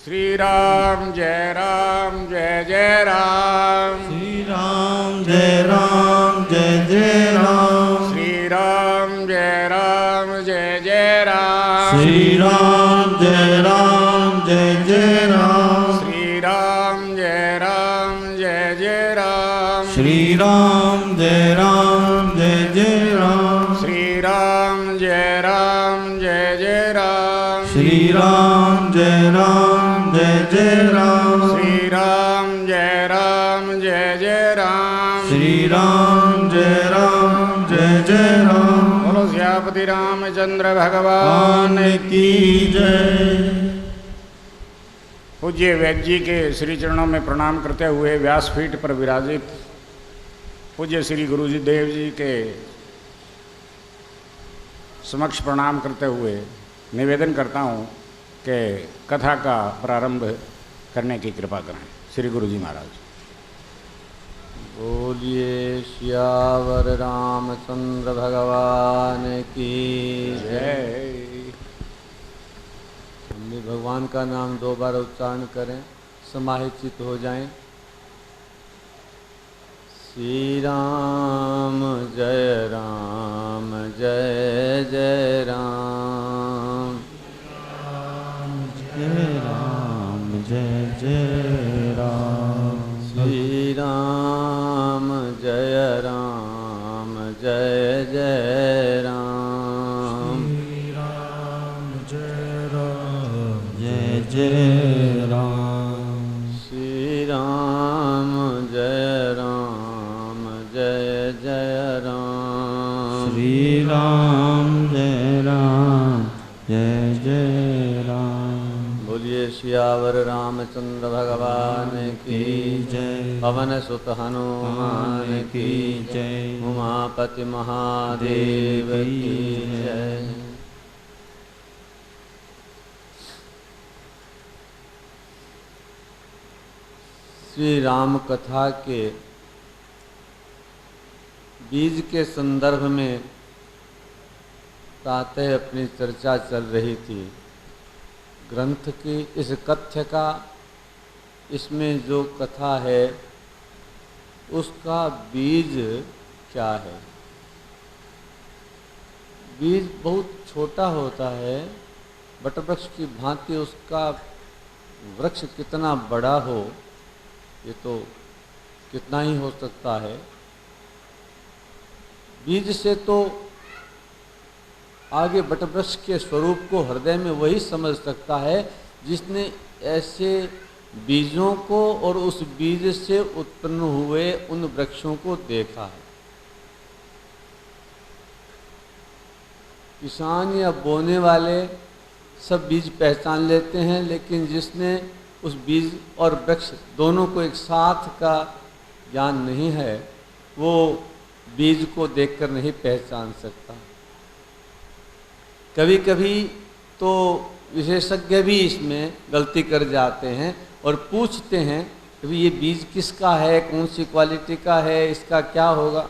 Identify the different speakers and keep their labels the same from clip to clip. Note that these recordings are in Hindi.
Speaker 1: श्री राम जय जय राम।
Speaker 2: श्री राम जय जय राम।
Speaker 1: श्री राम जय जय राम।
Speaker 2: श्री राम जय जय राम।
Speaker 1: श्री राम जय जय राम।
Speaker 2: श्री राम जय जय राम।
Speaker 1: श्री राम जय जय राम।
Speaker 2: श्री राम जय जय राम।
Speaker 1: श्री राम जय जय राम।
Speaker 2: श्री राम जय जय राम।
Speaker 1: बोलो सियापति रामचंद्र भगवान
Speaker 2: की जय।
Speaker 1: पूज्य वैद्य जी के श्री चरणों में प्रणाम करते हुए व्यासपीठ पर विराजित पूज्य श्री गुरु जी देव जी के समक्ष प्रणाम करते हुए निवेदन करता हूँ कि कथा का प्रारंभ करने की कृपा करें। श्री गुरु जी महाराज।
Speaker 3: बोलिए सियावर रामचंद्र भगवान की
Speaker 1: जय।
Speaker 3: हम भी भगवान का नाम 2 बार उच्चारण करें, समाहित चित्त हो जाएं। श्री राम जय जय राम।
Speaker 2: जय राम जय राम।
Speaker 3: श्री राम जय जय राम।
Speaker 2: श्री राम जय जय राम।
Speaker 3: श्री राम जय जय राम।
Speaker 2: श्री राम जय जय राम।
Speaker 3: बोलिए सियावर रामचंद्र भगवान की
Speaker 2: जय।
Speaker 3: पवन सुत हनुमान की
Speaker 2: जय।
Speaker 3: उमापति महादेव की जय। श्री राम कथा के बीज के संदर्भ में प्रातः अपनी चर्चा चल रही थी। ग्रंथ की इस कथ्य का, इसमें जो कथा है उसका बीज क्या है। बीज बहुत छोटा होता है, वटवृक्ष की भांति उसका वृक्ष कितना बड़ा हो ये तो कितना ही हो सकता है। बीज से तो आगे वटवृक्ष के स्वरूप को हृदय में वही समझ सकता है जिसने ऐसे बीजों को और उस बीज से उत्पन्न हुए उन वृक्षों को देखा है। किसान या बोने वाले सब बीज पहचान लेते हैं, लेकिन जिसने उस बीज और वृक्ष दोनों को एक साथ का ज्ञान नहीं है वो बीज को देखकर नहीं पहचान सकता। कभी कभी तो विशेषज्ञ भी इसमें गलती कर जाते हैं और पूछते हैं कि ये बीज किसका है, कौन सी क्वालिटी का है, इसका क्या होगा,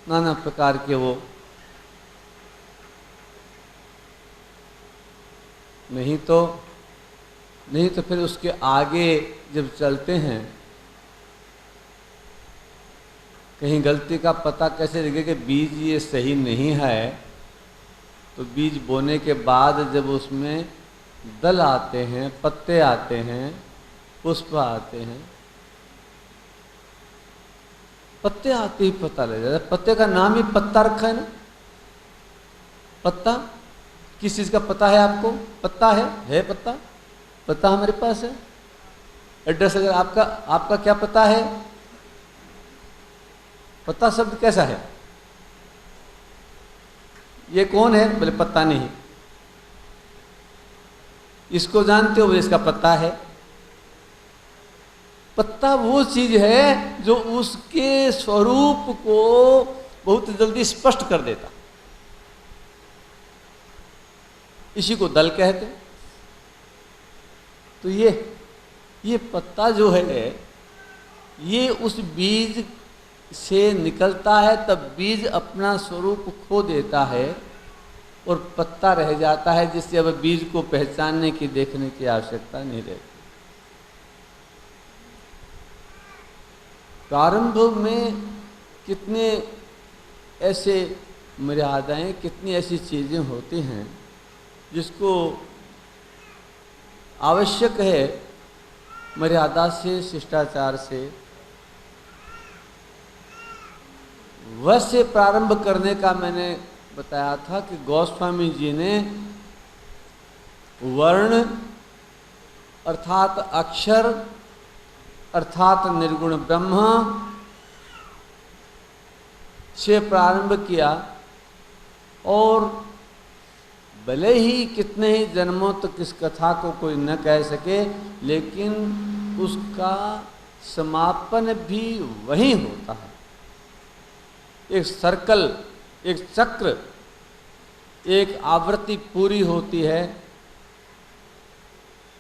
Speaker 3: नाना प्रकार के वो। नहीं तो फिर उसके आगे जब चलते हैं कहीं गलती का पता कैसे लगे कि बीज ये सही नहीं है। तो बीज बोने के बाद जब उसमें दल आते हैं, पत्ते आते हैं, पुष्प आते हैं, पत्ते आते ही पता लग जाता है। पत्ते का नाम ही पत्ता रखा है ना। पत्ता किस चीज का पता है आपको? पत्ता है पत्ता। पता हमारे पास है। एड्रेस अगर आपका क्या पता है? पता शब्द कैसा है? ये कौन है? बोले पता नहीं। इसको जानते हो? बोले इसका पता है। पत्ता वो चीज है जो उसके स्वरूप को बहुत जल्दी स्पष्ट कर देता। इसी को दल कहते हैं। तो ये पत्ता जो है ये उस बीज से निकलता है, तब बीज अपना स्वरूप खो देता है और पत्ता रह जाता है, जिससे अब बीज को पहचानने की, देखने की आवश्यकता नहीं रहती। प्रारंभ में कितने ऐसे मर्यादाएं, कितनी ऐसी चीज़ें होती हैं जिसको आवश्यक है मर्यादा से, शिष्टाचार से वैसे प्रारंभ करने का मैंने बताया था कि गोस्वामी जी ने वर्ण अर्थात अक्षर अर्थात निर्गुण ब्रह्म से प्रारंभ किया और भले ही कितने ही जन्मों तक इस कथा को कोई न कह सके, लेकिन उसका समापन भी वही होता है। एक सर्कल, एक चक्र, एक आवृत्ति पूरी होती है,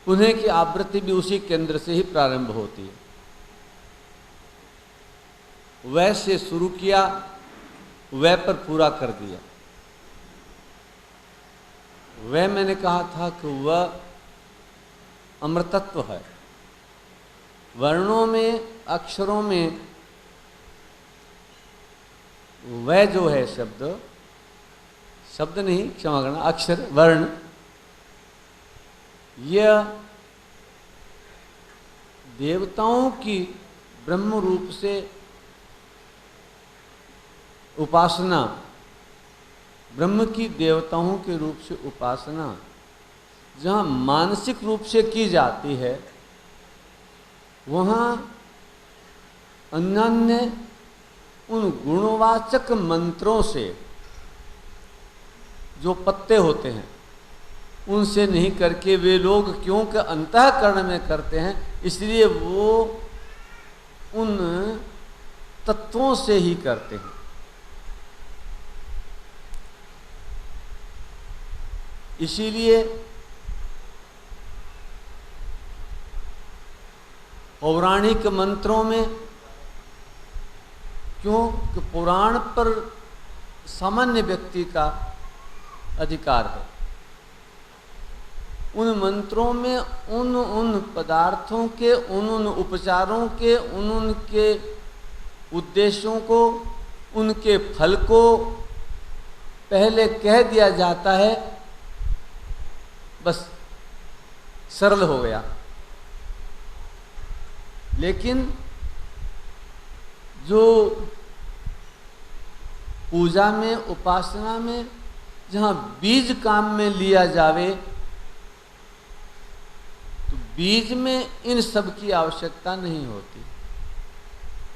Speaker 3: पुनः की आवृत्ति भी उसी केंद्र से ही प्रारंभ होती है। वैसे शुरू किया, वह पर पूरा कर दिया। वह मैंने कहा था कि वह अमृतत्व है। वर्णों में, अक्षरों में वह जो है शब्द, शब्द नहीं क्षमा करना, अक्षर वर्ण, यह देवताओं की ब्रह्म रूप से उपासना, ब्रह्म की देवताओं के रूप से उपासना जहाँ मानसिक रूप से की जाती है, वहाँ अन्यान्य उन गुणवाचक मंत्रों से जो पत्ते होते हैं उनसे नहीं करके वे लोग क्योंकि अंतःकरण में करते हैं, इसलिए वो उन तत्वों से ही करते हैं। इसीलिए पौराणिक मंत्रों में, क्यों कि पुराण पर सामान्य व्यक्ति का अधिकार है, उन मंत्रों में उन पदार्थों के, उन उपचारों के, उनके उद्देश्यों को, उनके फल को पहले कह दिया जाता है, बस सरल हो गया। लेकिन जो पूजा में, उपासना में जहाँ बीज काम में लिया जावे, तो बीज में इन सब की आवश्यकता नहीं होती।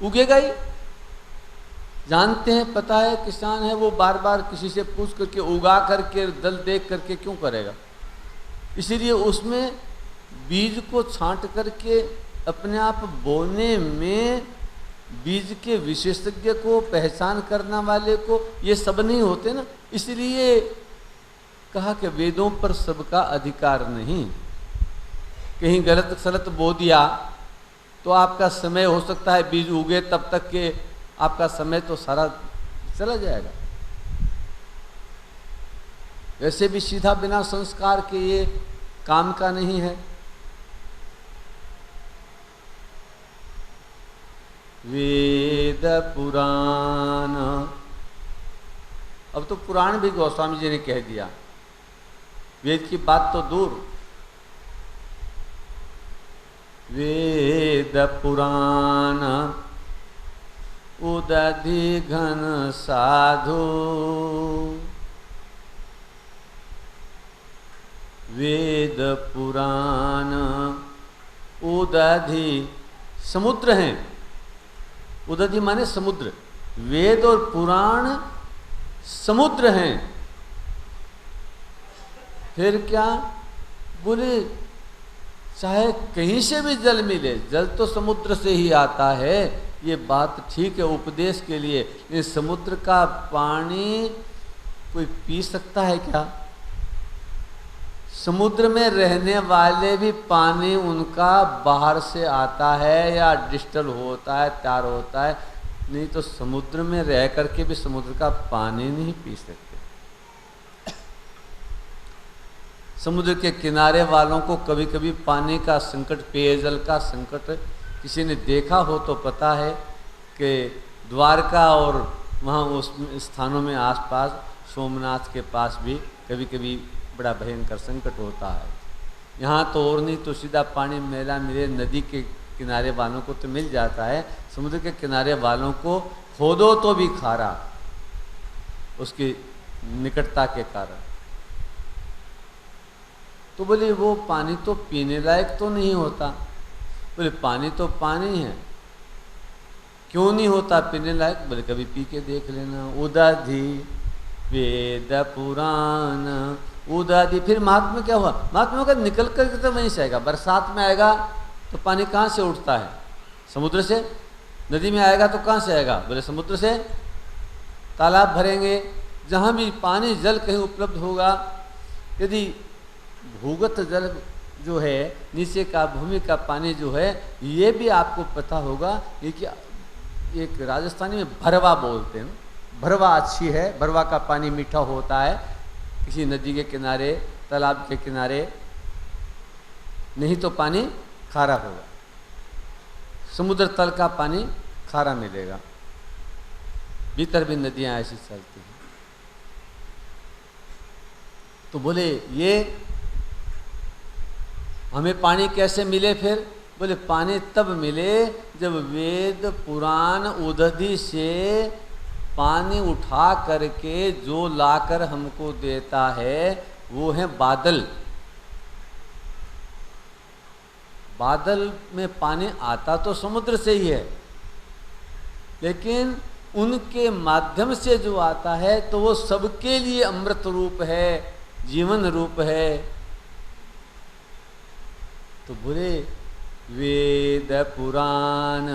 Speaker 3: उगेगा ही, जानते हैं, पता है, किसान है, वो बार बार किसी से पूछ करके उगा करके दल देख करके क्यों करेगा। इसीलिए उसमें बीज को छांट करके अपने आप बोने में बीज के विशेषज्ञ को, पहचान करने वाले को, ये सब नहीं होते ना। इसलिए कहा कि वेदों पर सबका अधिकार नहीं। कहीं गलत सलत बो दिया तो आपका समय हो सकता है बीज उगे तब तक के आपका समय तो सारा चला जाएगा। वैसे भी सीधा बिना संस्कार के ये काम का नहीं है। वेद पुराण, अब तो पुराण भी गोस्वामी जी ने कह दिया, वेद की बात तो दूर। वेद पुराण उदधि घन साधु, वेद पुराण उदधि, समुद्र हैं, उदधि माने समुद्र, वेद और पुराण समुद्र हैं। फिर क्या बोले, चाहे कहीं से भी जल मिले, जल तो समुद्र से ही आता है, ये बात ठीक है उपदेश के लिए। लेकिन समुद्र का पानी कोई पी सकता है क्या? समुद्र में रहने वाले भी पानी उनका बाहर से आता है या डिस्टल होता है, तैयार होता है, नहीं तो समुद्र में रह करके भी समुद्र का पानी नहीं पी सकते। समुद्र के किनारे वालों को कभी कभी पानी का संकट, पेयजल का संकट किसी ने देखा हो तो पता है के द्वारका और वहाँ उस स्थानों में आसपास सोमनाथ के पास भी कभी कभी बड़ा भयंकर संकट होता है। यहाँ तो और नहीं तो सीधा पानी मेला मिले, नदी के किनारे वालों को तो मिल जाता है, समुद्र के किनारे वालों को खोदो तो भी खारा, उसकी निकटता के कारण। तो बोले वो पानी तो पीने लायक तो नहीं होता। बोले पानी तो पानी है, क्यों नहीं होता पीने लायक? बोले कभी पी के देख लेना। उदाधि वेद पुराण उदाधि। फिर महात्मा क्या हुआ? महात्मा का निकल कर तो वहीं से आएगा। बरसात में आएगा तो पानी कहाँ से उठता है? समुद्र से। नदी में आएगा तो कहाँ से आएगा? बोले समुद्र से। तालाब भरेंगे, जहाँ भी पानी जल कहीं उपलब्ध होगा, यदि भूगत जल जो है नीचे का भूमि का पानी जो है, ये भी आपको पता होगा, ये कि एक राजस्थानी में भरवा बोलते हैं, भरवा अच्छी है, भरवा का पानी मीठा होता है। किसी नदी के किनारे, तालाब के किनारे, नहीं तो पानी खारा होगा। समुद्र तल का पानी खारा मिलेगा। भीतर भी नदियां ऐसी चलती हैं। तो बोले ये हमें पानी कैसे मिले? फिर बोले पानी तब मिले जब वेद पुराण उदधि से पानी उठा करके जो लाकर हमको देता है वो है बादल। बादल में पानी आता तो समुद्र से ही है, लेकिन उनके माध्यम से जो आता है तो वो सबके लिए अमृत रूप है, जीवन रूप है। तो बोले वेद पुराण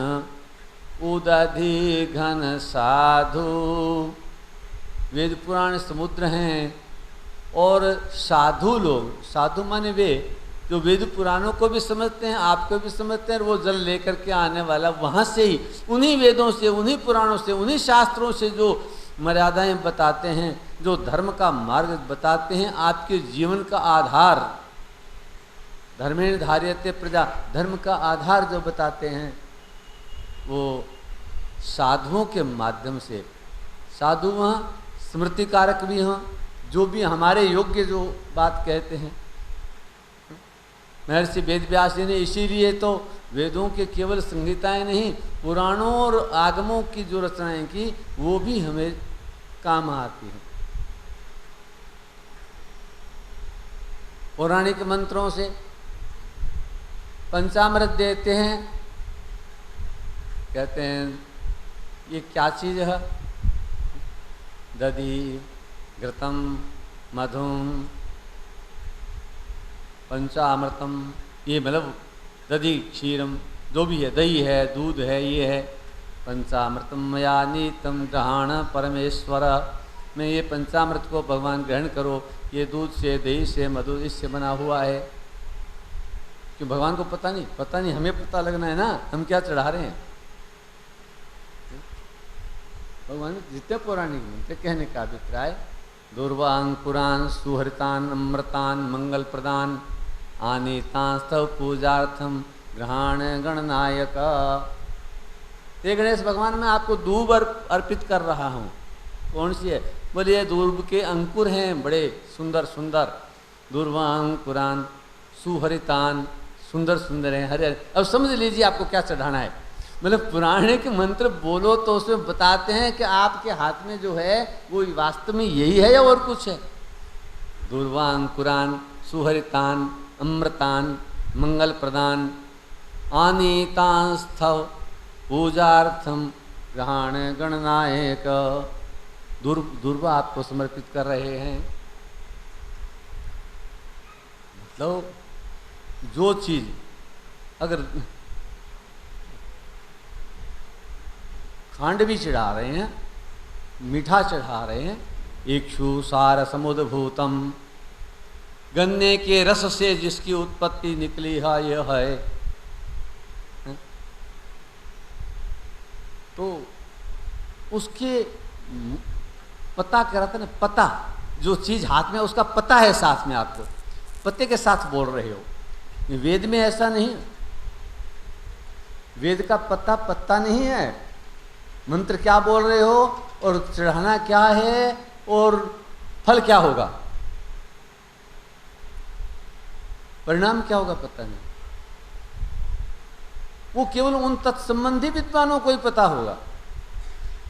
Speaker 3: उदधि घन साधु। वेद पुराण समुद्र हैं और साधु लोग, साधु माने वे जो वेद पुराणों को भी समझते हैं, आपको भी समझते हैं, और वो जल लेकर के आने वाला वहाँ से ही, उन्हीं वेदों से, उन्हीं पुराणों से, उन्हीं शास्त्रों से जो मर्यादाएं बताते हैं, जो धर्म का मार्ग बताते हैं, आपके जीवन का आधार, धर्मेण धार्यते प्रजा, धर्म का आधार जो बताते हैं, वो साधुओं के माध्यम से। साधु वहाँ स्मृतिकारक भी हों, जो भी हमारे योग्य जो बात कहते हैं। महर्षि वेदव्यास जी ने इसीलिए तो वेदों के केवल संहिताएं नहीं, पुराणों और आगमों की जो रचनाएं की, वो भी हमें काम आती हैं। पौराणिक मंत्रों से पंचामृत देते हैं, कहते हैं ये क्या चीज़ है? दधि घृतम मधुम पंचामृतम, ये मतलब दधि क्षीरम जो भी है, दही है, दूध है, ये है। पंचामृतम मया नीतम ग्रहण परमेश्वर, में ये पंचामृत को भगवान ग्रहण करो, ये दूध से, दही से, मधु इससे बना हुआ है। क्यों भगवान को पता नहीं? पता नहीं, हमें पता लगना है ना, हम क्या चढ़ा रहे हैं। भगवान जितने पौराणिक मंत्र कहने का अभिप्राय, दुर्वांकुरान सुहृतान अमृतान मंगल प्रदान आनीतांस्तव पूजार्थम ग्रहण गणनायक। ये गणेश भगवान मैं आपको दूब अर्पित कर रहा हूँ। कौन सी है? बोले ये दूब के अंकुर हैं, बड़े सुंदर सुंदर। दुर्वांकुरान सुहरितान, सुंदर सुंदर हैं, हरे हरे। अब समझ लीजिए आपको क्या चढ़ाना है। मतलब पौराणिक मंत्र बोलो तो उसमें बताते हैं कि आपके हाथ में जो है वो वास्तव में यही है या और कुछ है। दुर्वांकुरान सुहरितान अमृतान मंगल प्रदान आनीतांस्थव पूजार्थम ग्रहण गणनायक। दुर्वा आपको समर्पित कर रहे हैं। मतलब जो चीज अगर खांड भी चढ़ा रहे हैं, मीठा चढ़ा रहे हैं, इक्षु सार समुद्भूतम, गन्ने के रस से जिसकी उत्पत्ति निकली है यह है। तो उसके पता कह रहा था ना, पता जो चीज हाथ में उसका पता है, साथ में आपको पत्ते के साथ बोल रहे हो। वेद में ऐसा नहीं, वेद का पत्ता पत्ता नहीं है, मंत्र क्या बोल रहे हो और चढ़ाना क्या है और फल क्या होगा, परिणाम क्या होगा पता नहीं। वो केवल उन तत्संबंधी विद्वानों को ही पता होगा,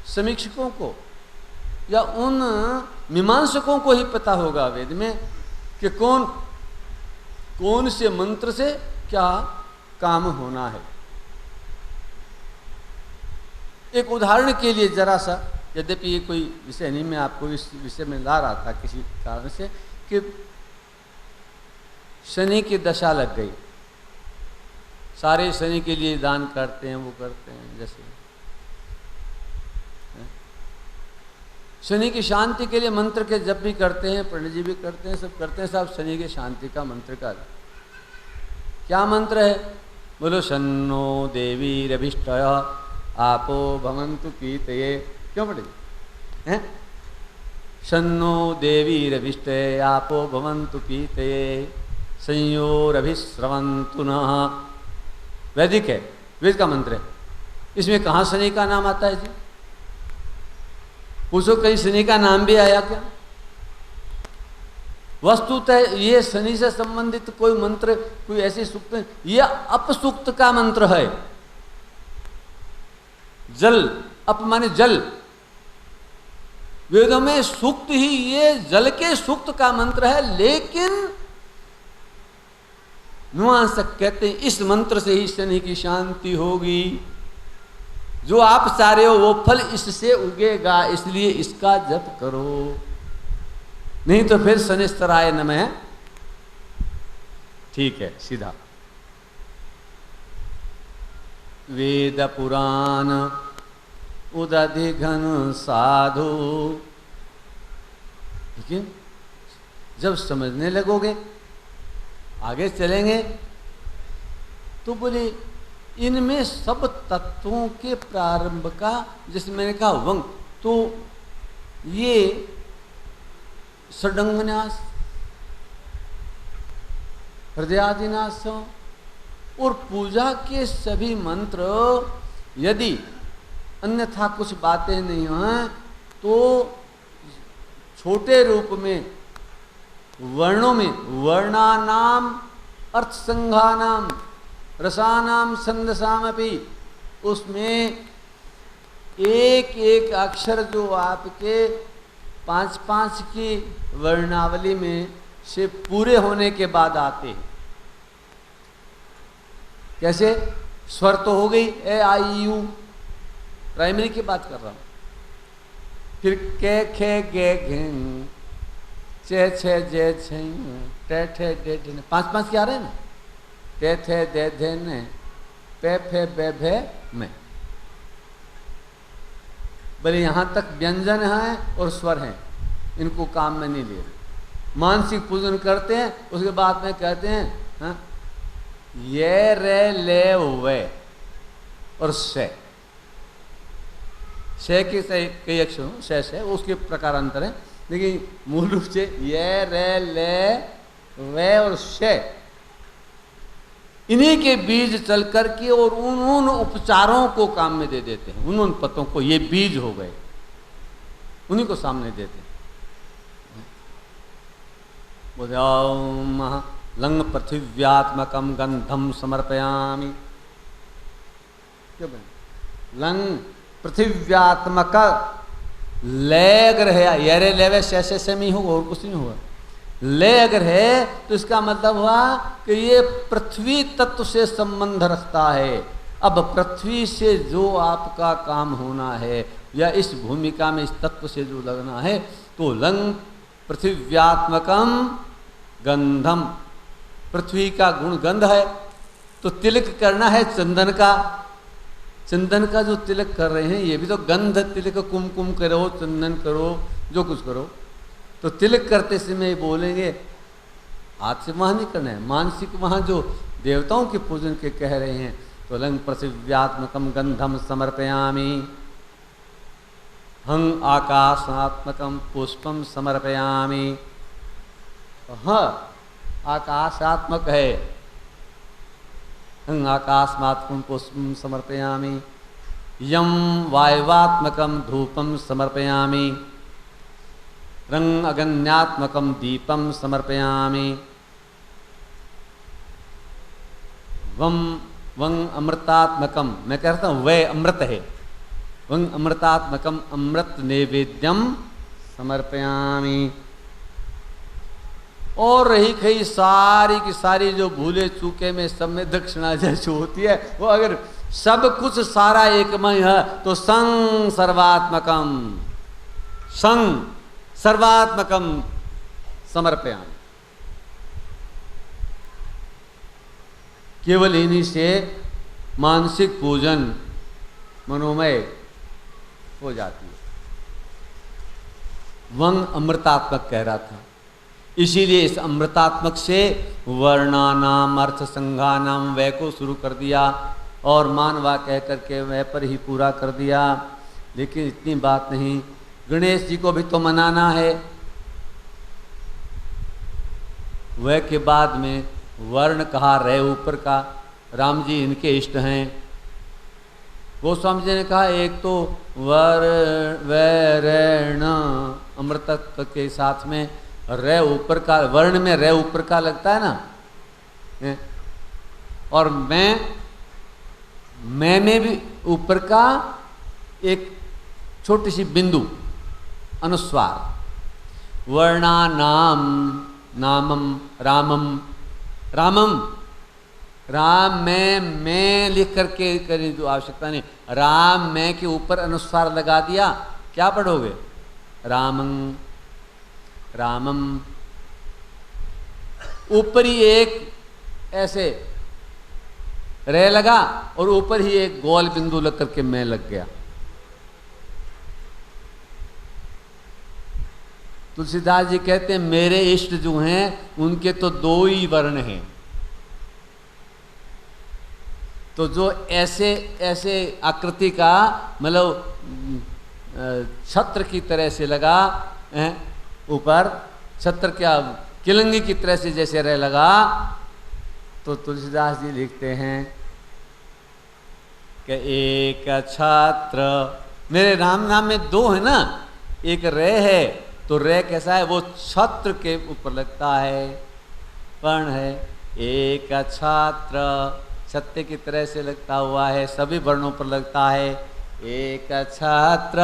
Speaker 3: समीक्षकों को या उन मीमांसकों को ही पता होगा वेद में कि कौन से मंत्र से क्या काम होना है। एक उदाहरण के लिए जरा सा, यद्यपि ये कोई विषय नहीं, मैं आपको इस विषय में ला रहा था किसी कारण से, कि शनि की दशा लग गई, सारे शनि के लिए दान करते हैं, वो करते हैं, जैसे शनि की शांति के लिए मंत्र के जप भी करते हैं, पंडित जी भी करते हैं, सब करते हैं, सब शनि की शांति का मंत्र का। क्या मंत्र है? बोलो शन्नो देवी रभिष्टय आपो भवन्तु पीतये। क्यों पढ़े हैं? शन्नो देवी रभिष्टये आपो भवन्तु पीतये संयोरभिस्रवन्तु नः। वैदिक है, वेद का मंत्र है। इसमें कहाँ शनि का नाम आता है जी? पूछो कहीं शनि का नाम भी आया क्या? वस्तुतः ये शनि से संबंधित कोई मंत्र, कोई ऐसी सूक्त, यह अपसूक्त का मंत्र है। जल, अप माने जल, वेदों में सूक्त ही ये जल के सूक्त का मंत्र है, लेकिन मीमांसक कहते हैं इस मंत्र से ही शनि की शांति होगी। जो आप चाह रहे हो वो फल इससे उगेगा, इसलिए इसका जप करो, नहीं तो फिर शनिस्तराय नमः। ठीक है, सीधा वेद पुराण उदधि घन साधु। लेकिन जब समझने लगोगे, आगे चलेंगे, तो बोले इनमें सब तत्वों के प्रारंभ का, जैसे मैंने कहा वंग, तो ये षडंगन्यास, हृदयादिनाश और पूजा के सभी मंत्र, यदि अन्यथा कुछ बातें नहीं हैं तो छोटे रूप में वर्णों में वर्णानाम अर्थसंघानाम रसानाम छंदसामपि, उसमें एक एक अक्षर जो आपके 5-5 की वर्णावली में से पूरे होने के बाद आते हैं। कैसे? स्वर तो हो गई ए आई यू, प्राइमरी की बात कर रहा हूं। फिर के खे गे घे चे छे जे छे टे ठे डे ढे, 5-5 के आ रहे हैं ना, ते थे दे धे ने पे फे बे भे में। बोले यहां तक व्यंजन है और स्वर है, इनको काम में नहीं ले रहे। मानसिक पूजन करते हैं, उसके बाद में कहते हैं हाँ? ये रे ले वे और से के कई अक्षर हो, से उसके प्रकार अंतर है, लेकिन मूल रूप से ये रे ले वे और से, इन्हीं के बीज चल करके और उन उपचारों को काम में दे देते हैं। उन पतों को ये बीज हो गए, उन्हीं को सामने देते हैं। बोले लंग पृथिव्यात्मकम गंधम समर्पयामि। क्यों बोले? लंग पृथिव्यात्मक लय अगर है, यरे लेवे से में होगा और कुछ नहीं होगा। लय अगर है तो इसका मतलब हुआ कि ये पृथ्वी तत्व से संबंध रखता है। अब पृथ्वी से जो आपका काम होना है या इस भूमिका में इस तत्व से जो लगना है, तो लंग पृथिव्यात्मकम गंधम, पृथ्वी का गुण गंध है, तो तिलक करना है चंदन का। चंदन का जो तिलक कर रहे हैं ये भी तो गंध तिलक, कुमकुम करो, चंदन करो, जो कुछ करो, तो तिलक करते समय बोलेंगे, हाथ से वहाँ नहीं करना है, मानसिक वहाँ जो देवताओं के पूजन के कह रहे हैं, तो लंग पृथिव्यात्मकम गंधम समर्पयामि, हंग आकाशात्मकम पुष्पम समर्पयामि। हाँ, आकाशात्मक है, हंग आकाशमात्मकम पुष्पम समर्पयामि, यम वायवात्मकं धूपं समर्पयामि, रंग अगन्यात्मकं दीपं समर्पयामि, वं अमृतात्मकम, मैं कहता हूँ वह अमृत है, वं अमृतात्मकम अमृत नैवेद्यम समर्पयामि। और रही खई सारी की सारी जो भूले चूके में सब में दक्षिणा जैसी होती है, वो अगर सब कुछ सारा एकमय है तो संग सर्वात्मकम, संग सर्वात्मकम समर्पयामि। केवल इन्हीं से मानसिक पूजन मनोमय हो जाती है। वंग अमृतात्मक कह रहा था, इसीलिए इस अमृतात्मक से वर्णानाम अर्थ संघानाम वह को शुरू कर दिया और मानवा कह करके वह पर ही पूरा कर दिया। लेकिन इतनी बात नहीं, गणेश जी को भी तो मनाना है। वह के बाद में वर्ण कहा रहे ऊपर का, राम जी इनके इष्ट हैं। गोस्वामी जी ने कहा एक तो वर्ण अमृत के साथ में रे ऊपर का, वर्ण में रे ऊपर का लगता है ना, और मैं में भी ऊपर का एक छोटी सी बिंदु अनुस्वार। वर्णा नाम नामम रामम, रामम राम में लिख करके करने की आवश्यकता नहीं, राम में के ऊपर अनुस्वार लगा दिया, क्या पढ़ोगे? रामं रामम। ऊपर ही एक ऐसे रे लगा और ऊपर ही एक गोल बिंदु लग करके मैं लग गया। तुलसीदास जी कहते हैं मेरे इष्ट जो हैं उनके तो दो ही वर्ण हैं, तो जो ऐसे ऐसे आकृति का मतलब छत्र की तरह से लगा ऊपर, छत्र क्या किलंगी की तरह से जैसे रह लगा, तो तुलसीदास जी लिखते हैं कि एक छात्र, मेरे राम नाम में दो है ना, एक रे है तो रे कैसा है, वो छत्र के ऊपर लगता है, वर्ण है। एक छात्र छत्ते की तरह से लगता हुआ है, सभी वर्णों पर लगता है। एक छात्र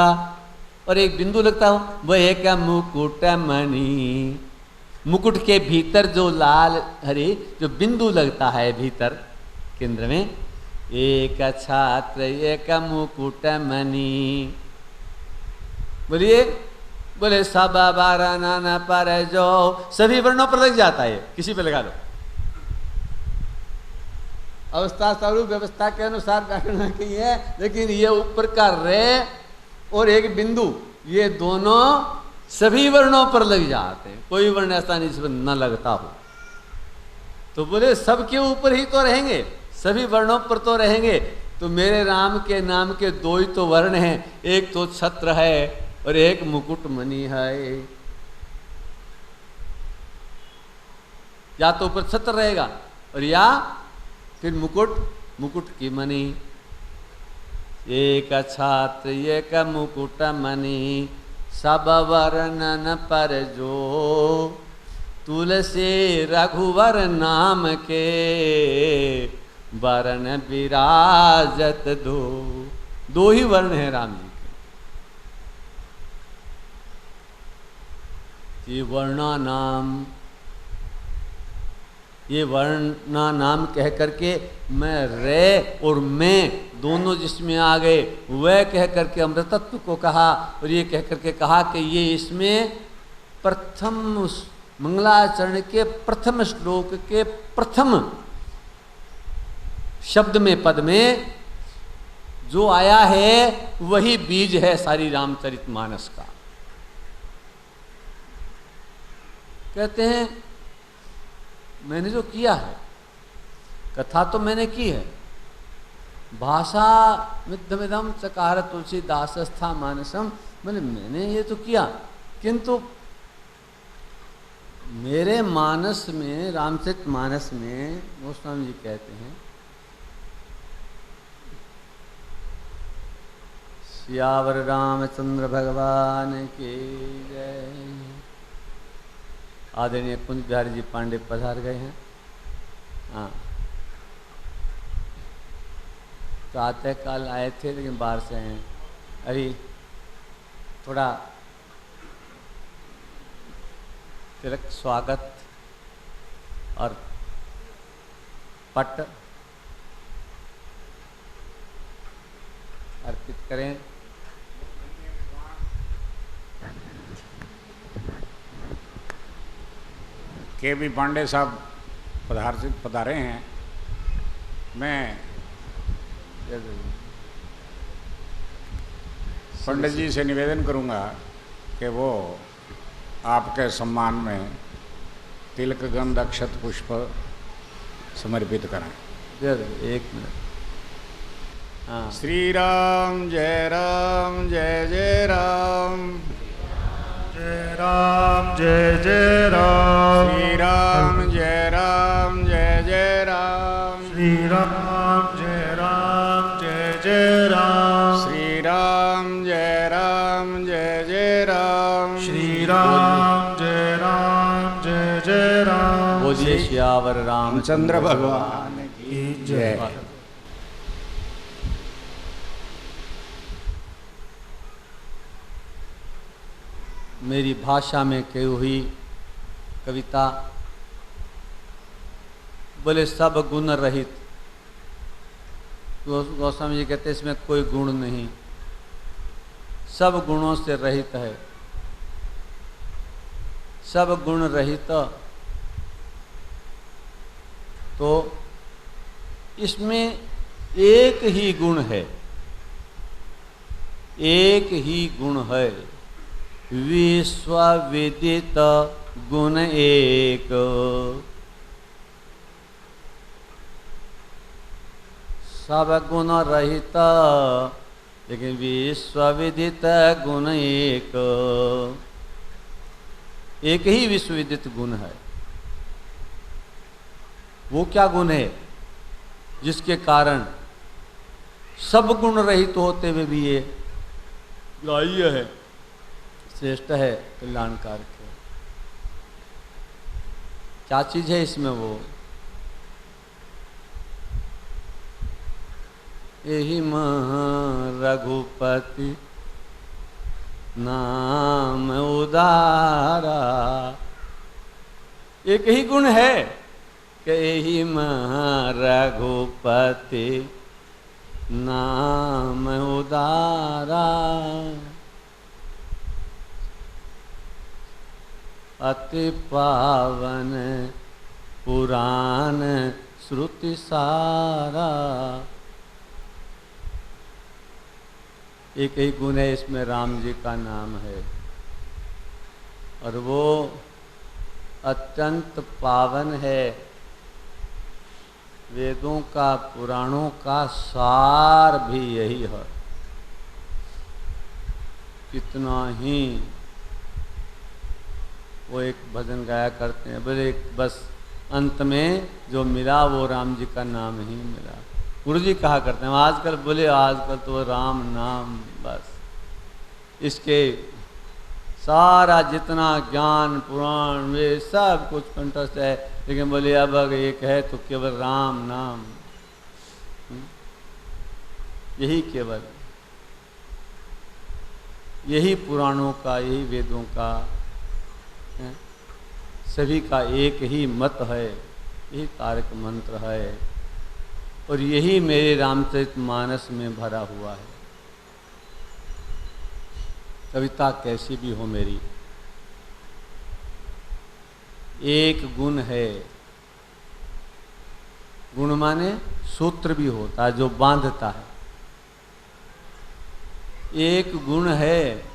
Speaker 3: और एक बिंदु लगता हो, वह एक मुकुट मणि, मुकुट के भीतर जो लाल हरी जो बिंदु लगता है भीतर केंद्र में, एक छात्र एक मुकुट मणि। बोलिए बोले सब बारह पर जो, सभी वर्णों पर लग जाता है, किसी पे लगा लो। अवस्था स्वरूप व्यवस्था के अनुसार व्याकरण की है, लेकिन ये ऊपर का रे और एक बिंदु ये दोनों सभी वर्णों पर लग जाते हैं, कोई वर्ण ऐसा नहीं जिसमें न लगता हो। तो बोले सबके ऊपर ही तो रहेंगे, सभी वर्णों पर तो रहेंगे। तो मेरे राम के नाम के दो ही तो वर्ण हैं, एक तो छत्र है और एक मुकुट मणि है। या तो ऊपर छत्र रहेगा और या फिर मुकुट की मणि। एक छात्र एक मुकुट मणि, सब वर्णन पर जो, तुलसी रघुवर नाम के वर्ण विराजत दो। दो ही वर्ण है राम जी के। ये वर्णा नाम कह करके मैं रे और मैं दोनों जिसमें आ गए, वह कह करके अमृतत्व को कहा, और ये कह करके कहा कि ये इसमें प्रथम मंगलाचरण के प्रथम श्लोक के प्रथम शब्द में पद में जो आया है वही बीज है सारी रामचरितमानस का। कहते हैं मैंने जो किया है, कथा तो मैंने की है, भाषा मिद्धमिदम चकार तुलसीदासस्था मानसम, मैंने ये तो किया, किंतु मेरे मानस में, रामचरितमानस में गोस्वामी जी कहते हैं सियावर रामचंद्र भगवान की जय। आदरणीय कुंज बिहारी जी पांडे पधार गए हैं। हाँ, प्रातः काल आए थे लेकिन बाहर से आए हैं। अभी थोड़ा तिलक स्वागत और पट अर्पित करें।
Speaker 1: के बी पांडे साहब पधारे हैं। मैं पंडित जी से निवेदन करूंगा कि वो आपके सम्मान में तिलक गंध अक्षत पुष्प समर्पित करें।
Speaker 3: एक मिनट। हाँ,
Speaker 1: श्री राम जय जय राम।
Speaker 2: जय राम जय जय राम।
Speaker 1: श्री राम जय जय राम।
Speaker 2: श्री राम जय जय राम।
Speaker 1: श्री राम जय जय राम।
Speaker 2: श्री राम जय जय राम।
Speaker 3: बोलिए सियावर
Speaker 1: रामचंद्र भगवान की जय।
Speaker 3: मेरी भाषा में कही हुई कविता बोले सब गुण रहित। गोस्वामी जी कहते इसमें कोई गुण नहीं, सब गुणों से रहित है। सब गुण रहित तो इसमें एक ही गुण है, एक ही गुण है। विश्वविदित गुण एक, सब गुण रहित लेकिन विश्वविदित गुण एक। एक ही विश्वविदित गुण है। वो क्या गुण है जिसके कारण सब गुण रहित होते हुए भी ये ग्राह्य है, श्रेष्ठ है, कल्याणकार है। क्या चीज है इसमें? वो यही रघुपति नाम उदारा। एक ही गुण है कि यही रघुपति नाम उदारा। अति पावन पुराण श्रुति सारा। एक ही गुण है इसमें, राम जी का नाम है और वो अत्यंत पावन है। वेदों का, पुराणों का सार भी यही है। कितना ही वो एक भजन गाया करते हैं, बोले बस अंत में जो मिला वो राम जी का नाम ही मिला। गुरु जी कहा करते हैं आजकल, बोले आजकल तो राम नाम बस, इसके सारा जितना ज्ञान पुराण वे सब कुछ कंठस्थ है, लेकिन बोले अब एक है तो केवल राम नाम, यही केवल, यही पुराणों का, यही वेदों का, सभी का एक ही मत है, यही तारक मंत्र है और यही मेरे रामचरितमानस में भरा हुआ है। कविता कैसी भी हो मेरी, एक गुण है। गुण माने सूत्र भी होता है जो बांधता है। एक गुण है,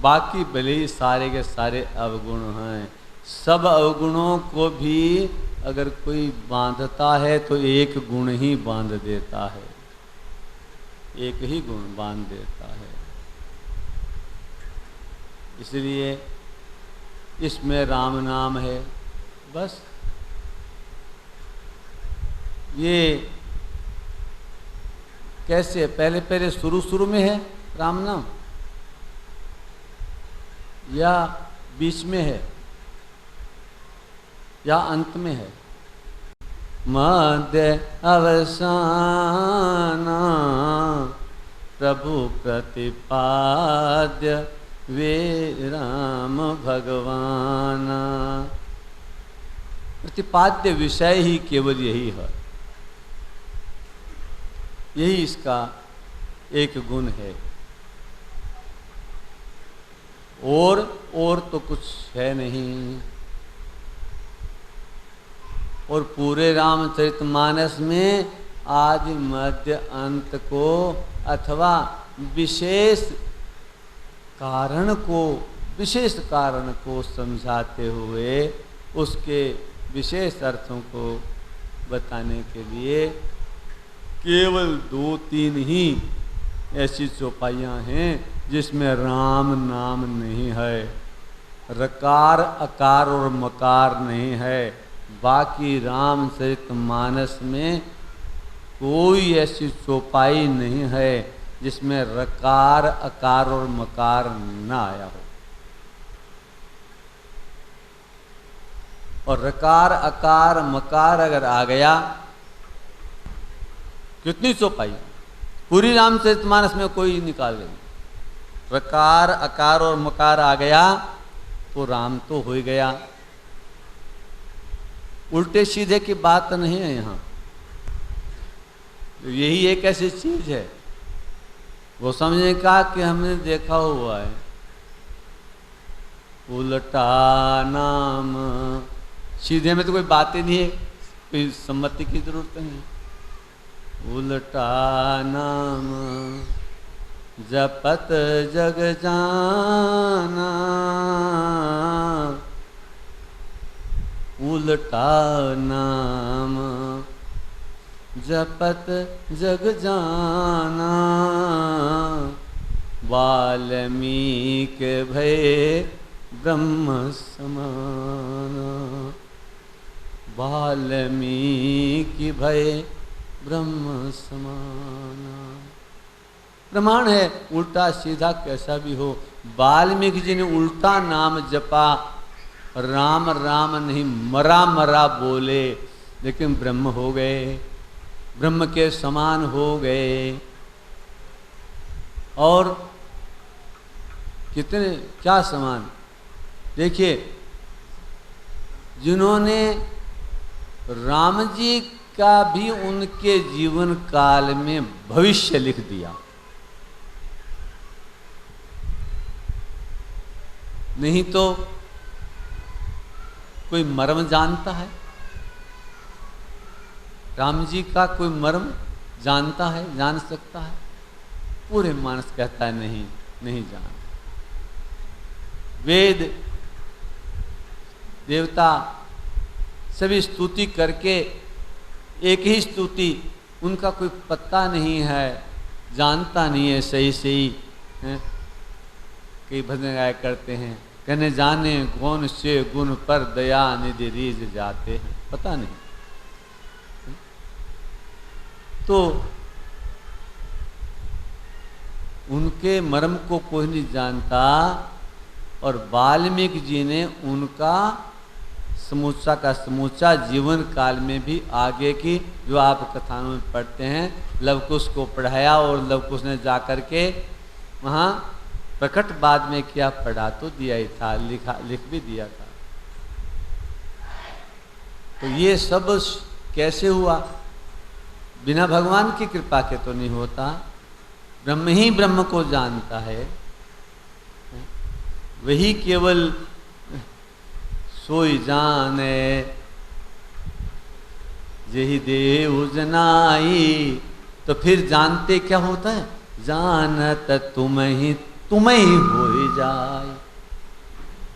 Speaker 3: बाकी भले ही सारे के सारे अवगुण हैं। सब अवगुणों को भी अगर कोई बांधता है तो एक गुण ही बांध देता है, एक ही गुण बांध देता है। इसलिए इसमें राम नाम है बस। ये कैसे, पहले पहले शुरू शुरू में है राम नाम, या बीच में है, या अंत में है? मध्य अवसान प्रभु प्रतिपाद्य वे राम भगवान। प्रतिपाद्य विषय ही केवल यही है, यही इसका एक गुण है, और तो कुछ है नहीं। और पूरे रामचरितमानस में आदि मध्य अंत को अथवा विशेष कारण को समझाते हुए उसके विशेष अर्थों को बताने के लिए केवल 2-3 ही ऐसी चौपाइयाँ हैं जिसमें राम नाम नहीं है, रकार अकार और मकार नहीं है। बाकी रामचरितमानस में कोई ऐसी चौपाई नहीं है जिसमें रकार अकार और मकार न आया हो। और रकार अकार मकार अगर आ गया, कितनी चौपाई, पूरी रामचरितमानस में कोई निकाल नहीं। रकार अकार और मकार आ गया तो राम तो हो ही गया। उल्टे सीधे की बात नहीं है यहाँ, तो यही एक ऐसी चीज है वो समझने का कि हमने देखा हुआ है। उल्टा नाम, सीधे में तो कोई बात ही नहीं है, कोई सम्मति की जरूरत नहीं। उल्टा नाम जपत जग जाना, उल्टा नाम जपत जग जाना, वाल्मीकि भय ब्रह्म समाना, वाल्मीकि भय ब्रह्म समाना। प्रमाण है, उल्टा सीधा कैसा भी हो, वाल्मीकि जी ने उल्टा नाम जपा, राम राम नहीं मरा मरा बोले, लेकिन ब्रह्म हो गए, ब्रह्म के समान हो गए। और कितने क्या समान, देखिए जिन्होंने राम जी का भी उनके जीवन काल में भविष्य लिख दिया, नहीं तो कोई मर्म जानता है? राम जी का कोई मर्म जानता है, जान सकता है? पूरे मानस कहता है नहीं, नहीं जान। वेद देवता सभी स्तुति करके एक ही स्तुति, उनका कोई पत्ता नहीं है, जानता नहीं है सही सही है। कई भजन गाय करते हैं, कहने जाने कौन से गुण पर दया निधि रीझ जाते हैं, पता नहीं। तो उनके मर्म को कोई नहीं जानता, और वाल्मीकि जी ने उनका समूचा का समूचा जीवन काल में भी आगे की, जो आप कथाओं में पढ़ते हैं, लवकुश को पढ़ाया, और लवकुश ने जाकर के वहाँ प्रकट बाद में किया, पढ़ा तो दिया ही था, लिख भी दिया था। तो ये सब कैसे हुआ? बिना भगवान की कृपा के तो नहीं होता। ब्रह्म ही ब्रह्म को जानता है, वही केवल सोई जाने यही देव जनाई। तो फिर जानते क्या होता है? जानत तुम ही हो जाए।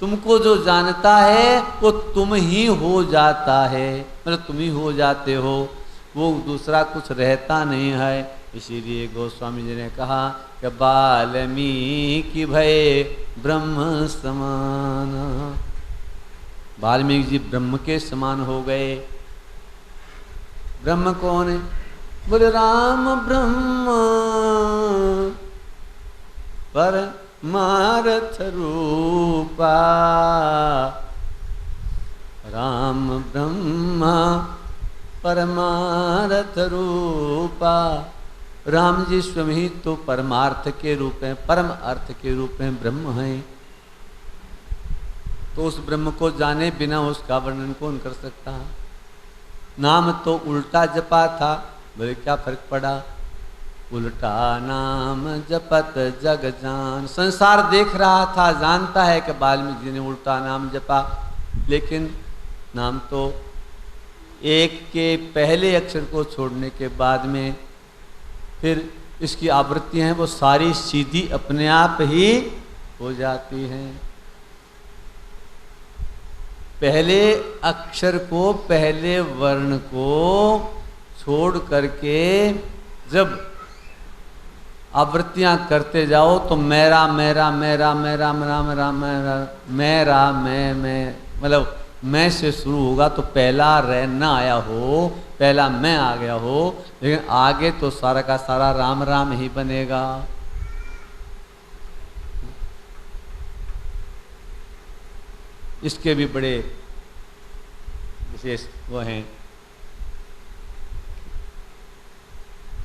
Speaker 3: तुमको जो जानता है वो तुम ही हो जाता है, मतलब तुम ही हो जाते हो, वो दूसरा कुछ रहता नहीं है। इसीलिए गोस्वामी जी ने कहा कि वाल्मीकि भय ब्रह्म समान। वाल्मीकि जी ब्रह्म के समान हो गए। ब्रह्म कौन है? बोले राम ब्रह्म परमार्थ रूपा। राम ब्रह्मा परमार्थ रूपा। राम जी स्वयं ही तो परमार्थ के रूप हैं, परम अर्थ के रूप में ब्रह्म हैं। तो उस ब्रह्म को जाने बिना उसका वर्णन कौन कर सकता है? नाम तो उल्टा जपा था, बोले क्या फर्क पड़ा? उल्टा नाम जपत जग जान। संसार देख रहा था, जानता है कि वाल्मीकि जी ने उल्टा नाम जपा, लेकिन नाम तो एक के पहले अक्षर को छोड़ने के बाद में फिर इसकी आवृत्तियां हैं वो सारी सीधी अपने आप ही हो जाती हैं। पहले अक्षर को, पहले वर्ण को छोड़ करके जब आवृत्तियां करते जाओ तो मेरा मेरा मेरा मेरा मेरा मेरा मेरा मेरा मैं मतलब मैं से शुरू होगा तो पहला रे न आया हो, पहला मैं आ गया हो, लेकिन आगे तो सारा का सारा राम राम ही बनेगा। इसके भी बड़े विशेष वो हैं।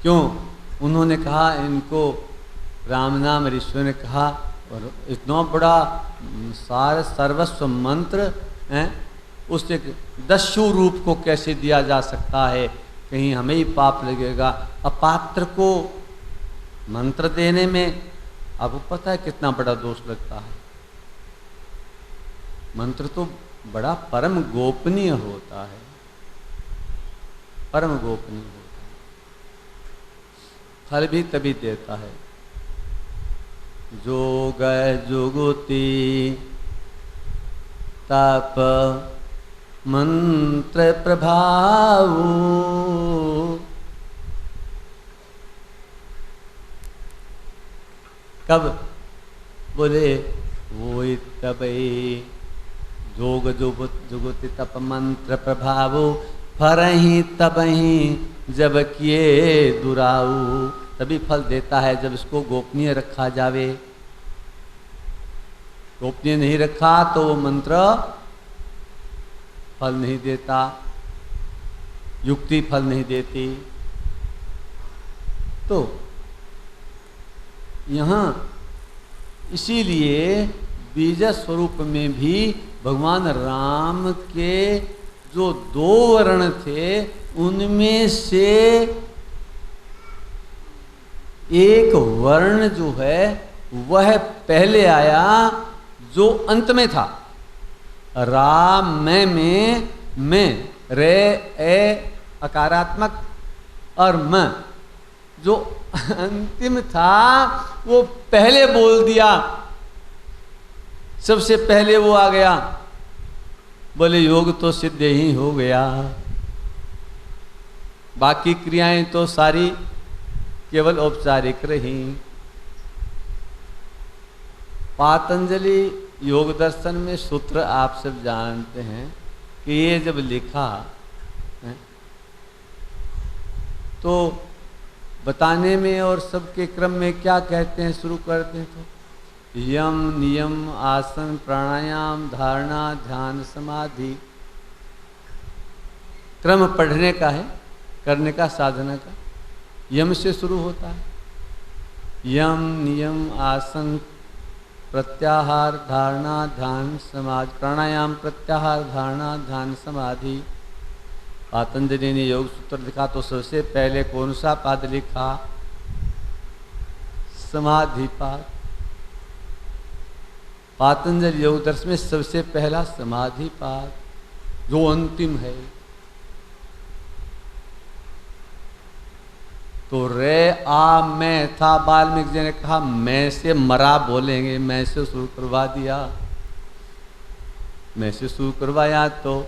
Speaker 3: क्यों? उन्होंने कहा इनको राम नाम ऋषियों ने कहा, और इतना बड़ा सार सर्वस्व मंत्र है, उससे दस्यु रूप को कैसे दिया जा सकता है? कहीं हमें ही पाप लगेगा। अपात्र को मंत्र देने में आपको पता है कितना बड़ा दोष लगता है। मंत्र तो बड़ा परम गोपनीय होता है, परम गोपनीय होता है, फल भी तभी देता है। जोग जुगुति तप मंत्र प्रभाव। कब? बोले वो तब जोग जुगुति तप मंत्र प्रभाव, फरही तब ही जब किए दुराऊ। तभी फल देता है जब इसको गोपनीय रखा जावे। गोपनीय नहीं रखा तो वो मंत्र फल नहीं देता, युक्ति फल नहीं देती। तो यहाँ इसीलिए बीज स्वरूप में भी भगवान राम के जो दो वर्ण थे उनमें से एक वर्ण जो है वह पहले आया जो अंत में था। राम में रे ए अकारात्मक और म जो अंतिम था वो पहले बोल दिया, सबसे पहले वो आ गया। बोले योग तो सिद्ध ही हो गया, बाकी क्रियाएं तो सारी केवल औपचारिक रही। पातंजलि योग दर्शन में सूत्र आप सब जानते हैं कि ये जब लिखा है तो बताने में और सबके क्रम में क्या कहते हैं, शुरू करते हैं तो यम नियम आसन प्राणायाम धारणा ध्यान समाधि। क्रम पढ़ने का है, करने का, साधना का। यम से शुरू होता है, यम नियम आसन प्रत्याहार धारणा ध्यान समाधि, प्राणायाम प्रत्याहार धारणा ध्यान समाधि। पातंजलि ने योग सूत्र लिखा तो सबसे पहले कौन सा पाद लिखा? समाधि पाद। पातंजलि योग दर्शन में सबसे पहला समाधि पाद जो अंतिम है। तो रे आ मैं था, वाल्मीकि जी ने कहा मैं से मरा बोलेंगे, मैं से शुरू करवा दिया। मैं से शुरू करवाया तो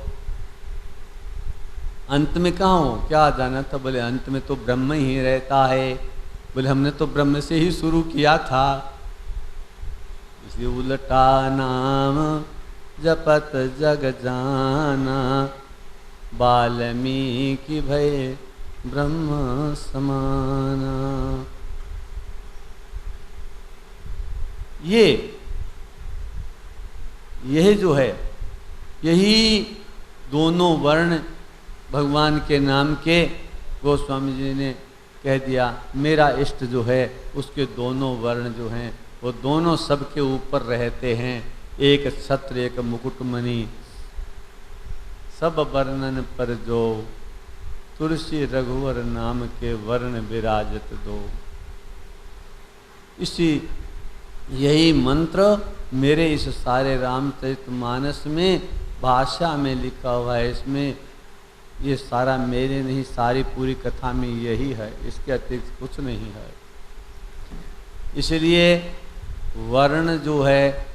Speaker 3: अंत में कहाँ हो, क्या जाना था? बोले अंत में तो ब्रह्म ही रहता है। बोले हमने तो ब्रह्म से ही शुरू किया था। इसलिए उल्टा नाम जपत जग जाना, वाल्मीकि भय ब्रह्म समाना। यही जो है, यही दोनों वर्ण भगवान के नाम के गोस्वामी जी ने कह दिया। मेरा इष्ट जो है उसके दोनों वर्ण जो हैं वो दोनों सबके ऊपर रहते हैं, एक छत्र एक मुकुटमणि, सब वर्णन पर जो, तुलसी रघुवर नाम के वर्ण विराजत दो। इसी यही मंत्र मेरे इस सारे रामचरितमानस में भाषा में लिखा हुआ है। इसमें ये सारा मेरे नहीं, सारी पूरी कथा में यही है, इसके अतिरिक्त कुछ नहीं है। इसलिए वर्ण जो है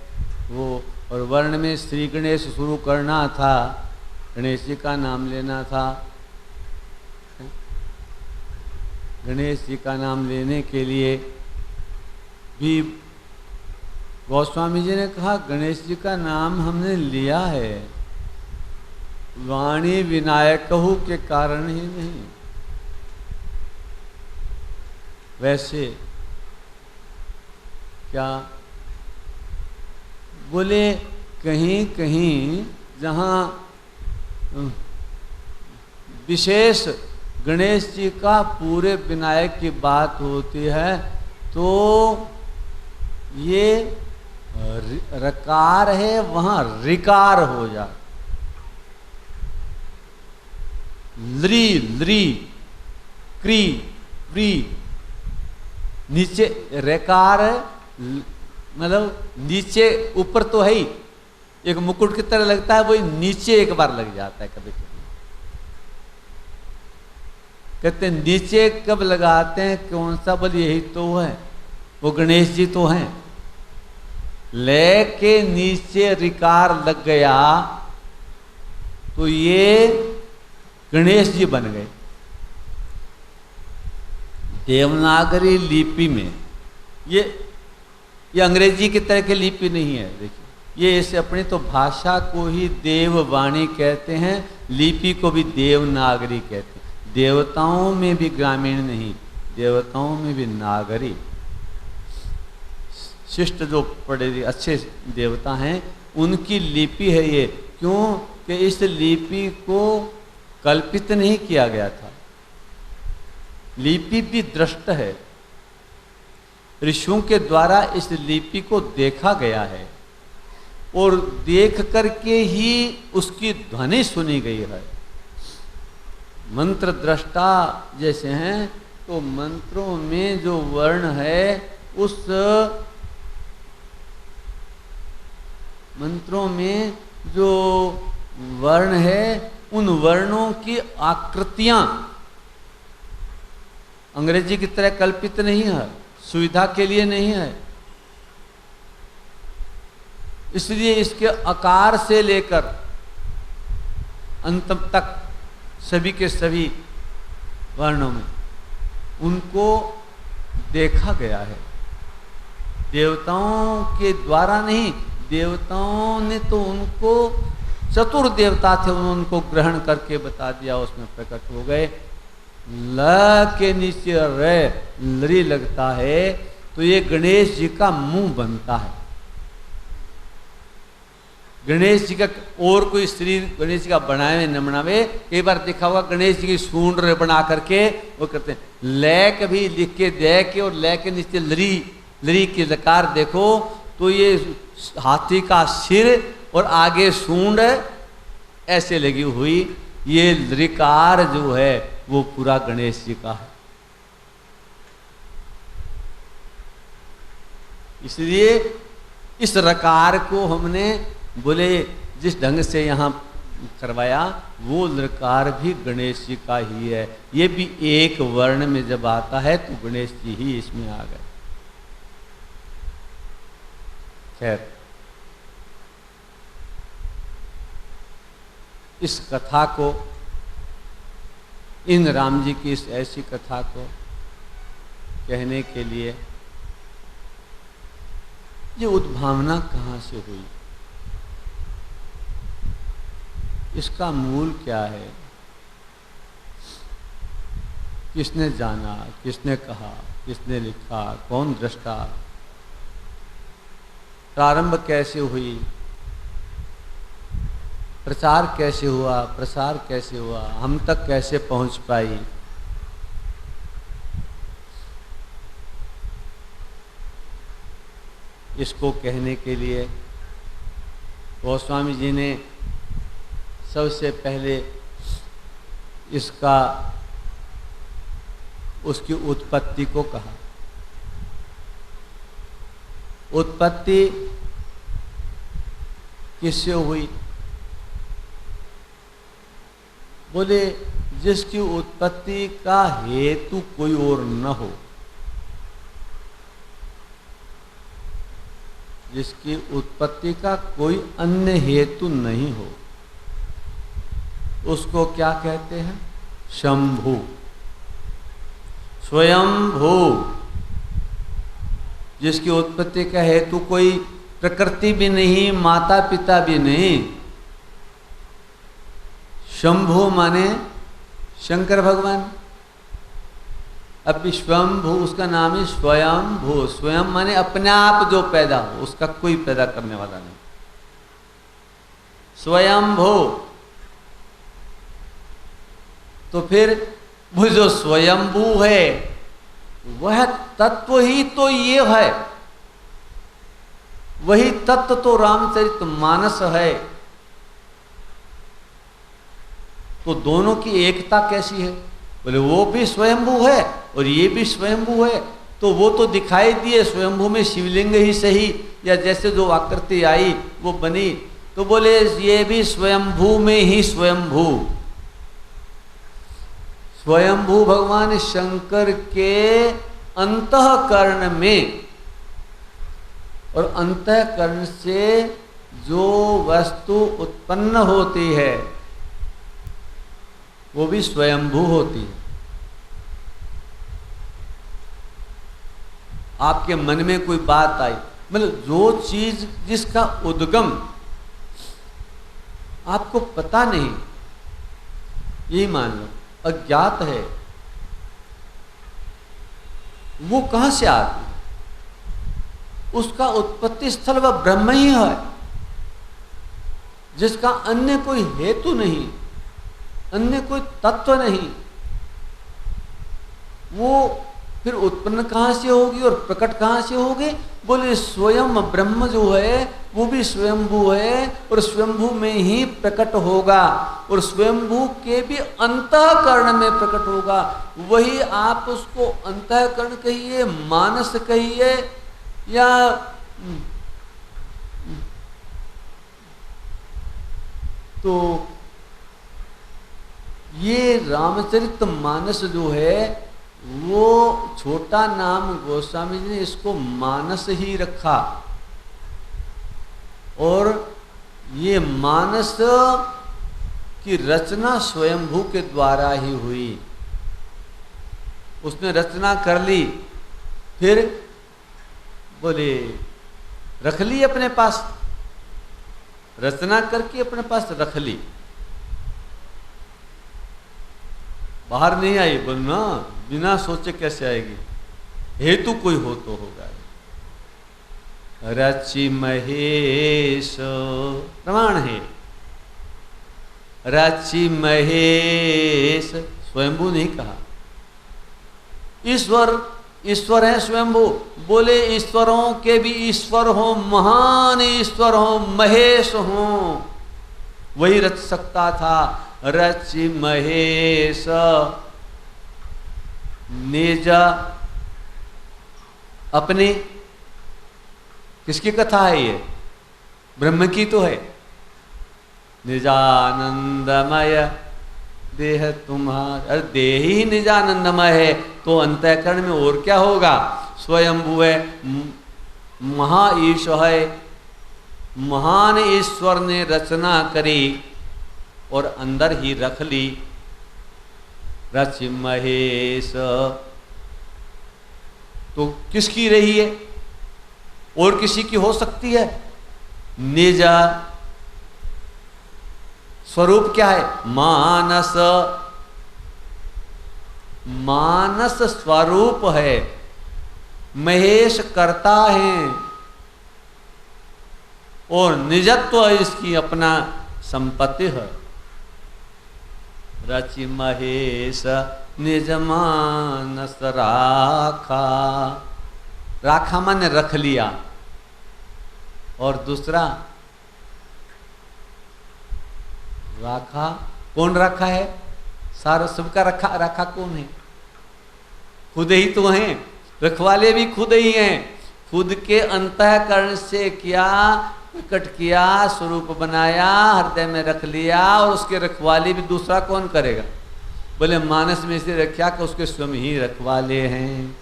Speaker 3: वो, और वर्ण में श्री गणेश शुरू करना था, गणेश जी का नाम लेना था। गणेश जी का नाम लेने के लिए भी गोस्वामी जी ने कहा गणेश जी का नाम हमने लिया है, वाणी विनायकहु के कारण ही नहीं। वैसे क्या बोले, कहीं कहीं जहाँ विशेष गणेश जी का पूरे विनायक की बात होती है तो ये रकार है, वहाँ रिकार हो जाए। लृ लृ क्री प्री, नीचे रेकार मतलब नीचे ऊपर तो है ही, एक मुकुट की तरह लगता है, वही नीचे एक बार लग जाता है कभी कभी। कहते हैं नीचे कब लगाते हैं, कौन सा बल, यही तो है, वो गणेश जी तो हैं। ले के नीचे रिकार लग गया तो ये गणेश जी बन गए। देवनागरी लिपि में ये अंग्रेजी की तरह की लिपि नहीं है। देखिए ये इसे अपनी तो भाषा को ही देववाणी कहते हैं, लिपि को भी देवनागरी कहते हैं। देवताओं में भी ग्रामीण नहीं, देवताओं में भी नागरी, शिष्ट जो पढ़े अच्छे देवता हैं उनकी लिपि है ये। क्यों कि इस लिपि को कल्पित नहीं किया गया था, लिपि भी दृष्ट है, ऋषियों के द्वारा इस लिपि को देखा गया है और देख करके ही उसकी ध्वनि सुनी गई है। मंत्र दृष्टा जैसे हैं तो मंत्रों में जो वर्ण है उस मंत्रों में जो वर्ण है उन वर्णों की आकृतियां अंग्रेजी की तरह कल्पित नहीं है, सुविधा के लिए नहीं है। इसलिए इसके आकार से लेकर अंत तक सभी के सभी वर्णों में उनको देखा गया है। देवताओं के द्वारा नहीं, देवताओं ने तो उनको, चतुर देवता थे, उनको ग्रहण करके बता दिया, उसमें प्रकट हो गए। ल के नीचे रे लरी लगता है तो ये गणेश जी का मुंह बनता है। गणेश जी का और कोई शरीर गणेश जी का बनाए न बनावे, कई बार देखा होगा गणेश जी की सूंड बना करके वो करते हैं। ले कभी लिख के दे के और ले के नीचे लरी, लरी की लकार देखो तो ये हाथी का सिर और आगे सूंड ऐसे लगी हुई, ये लरिकार जो है वो पूरा गणेश जी का है। इसलिए इस रकार को हमने बोले जिस ढंग से यहाँ करवाया वो लकार भी गणेश जी का ही है। ये भी एक वर्ण में जब आता है तो गणेश जी ही इसमें आ गए। खैर इस कथा को, इन राम जी की इस ऐसी कथा को कहने के लिए ये उद्भावना कहाँ से हुई, इसका मूल क्या है, किसने जाना, किसने कहा, किसने लिखा, कौन दृष्टा, प्रारंभ कैसे हुई, प्रचार कैसे हुआ, प्रसार कैसे हुआ, हम तक कैसे पहुंच पाई। इसको कहने के लिए गोस्वामी जी ने सबसे पहले उसकी उत्पत्ति को कहा। उत्पत्ति किससे हुई? बोले जिसकी उत्पत्ति का हेतु कोई और न हो, जिसकी उत्पत्ति का कोई अन्य हेतु नहीं हो, उसको क्या कहते हैं? शंभु, स्वयंभू। जिसकी उत्पत्ति का हेतु कोई प्रकृति भी नहीं, माता पिता भी नहीं। शंभु माने शंकर भगवान। अब भी स्वयंभू उसका नाम है स्वयंभू। स्वयं माने अपने आप जो पैदा हो, उसका कोई पैदा करने वाला नहीं। स्वयंभू। तो फिर वो जो स्वयंभू है वह तत्व ही तो ये है, वही तत्व तो रामचरितमानस है। तो दोनों की एकता कैसी है? बोले वो भी स्वयंभू है और ये भी स्वयंभू है। तो वो तो दिखाई दिए स्वयंभू में शिवलिंग ही सही, या जैसे जो आकृति आई वो बनी। तो बोले ये भी स्वयंभू में ही स्वयंभू। स्वयंभू भगवान शंकर के अंतःकरण में, और अंतःकरण से जो वस्तु उत्पन्न होती है वो भी स्वयंभू होती है। आपके मन में कोई बात आई, मतलब जो चीज जिसका उद्गम आपको पता नहीं, यही मान लो अज्ञात है, वो कहां से आती है? उसका उत्पत्ति स्थल वह ब्रह्म ही है, जिसका अन्य कोई हेतु नहीं, अन्य कोई तत्व नहीं। वो फिर उत्पन्न कहां से होगी और प्रकट कहां से होगी? बोले स्वयं ब्रह्म जो है वो भी स्वयंभू है और स्वयंभू में ही प्रकट होगा, और स्वयंभू के भी अंतःकरण में प्रकट होगा। वही आप उसको अंतःकरण कहिए, मानस कहिए, या तो ये रामचरितमानस जो है वो छोटा नाम गोस्वामी जी ने इसको मानस ही रखा। और ये मानस की रचना स्वयंभू के द्वारा ही हुई। उसने रचना कर ली, फिर बोले रख ली अपने पास, रचना करके अपने पास रख ली, बाहर नहीं आई। बोलना बिना सोचे कैसे आएगी? हेतु कोई हो तो होगा। रचि महेश प्रमाण है, रचि महेश स्वयंभू नहीं कहा। ईश्वर, ईश्वर है स्वयंभू। बोले ईश्वरों के भी ईश्वर हो, महान ईश्वर हो, महेश हो, वही रच सकता था। रचि महेश निज अपने, किसकी कथा है ये? ब्रह्म की तो है। निजानंदमय देह तुम्हारा, अरे देह ही निजानंदमय है तो अंतःकरण में और क्या होगा? स्वयंभू है, महाईश है, महान ईश्वर ने रचना करी और अंदर ही रख ली। रचि महेश तो किसकी रही है? और किसी की हो सकती है? निज स्वरूप क्या है? मानस, मानस स्वरूप है। महेश करता है, और निजत्व इसकी अपना संपत्ति है। रचि महेश निज मानस राखा, राखा माने रख लिया, और दूसरा राखा, कौन रखा है? सारा सबका रखा, रखा कौन है? खुद ही तो हैं, रखवाले भी खुद ही हैं। खुद के अंतःकरण से किया, प्रकट किया, स्वरूप बनाया, हृदय में रख लिया, और उसके रखवाले भी दूसरा कौन करेगा? बोले मानस में से रखा कि उसके स्वयं ही रखवाले हैं।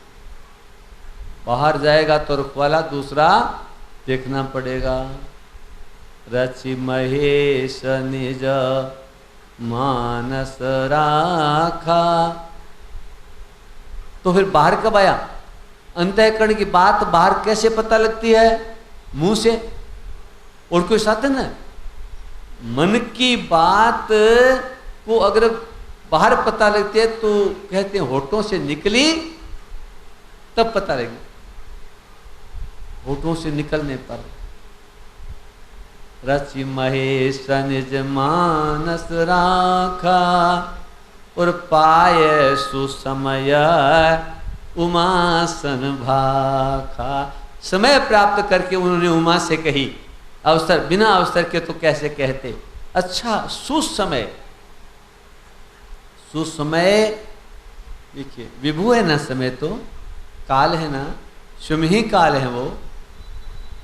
Speaker 3: बाहर जाएगा तो रखवाला दूसरा देखना पड़ेगा। रचि महेश निज मानस राखा। तो फिर बाहर कब आया? अंतःकरण की बात बाहर कैसे पता लगती है? मुंह से। और कोई साधन है? मन की बात को अगर बाहर पता लगती है तो कहते हैं होठों से निकली तब पता लगेगी। होठों से निकलने पर रचि महेश निज मानस राखा, और पाय सुसमय उमासन भाखा। समय प्राप्त करके उन्होंने उमा से कही, अवसर बिना अवसर के तो कैसे कहते। अच्छा, सुसमय, सुसमय देखिए, विभु है ना समय, तो काल है ना, स्वयं ही काल है वो।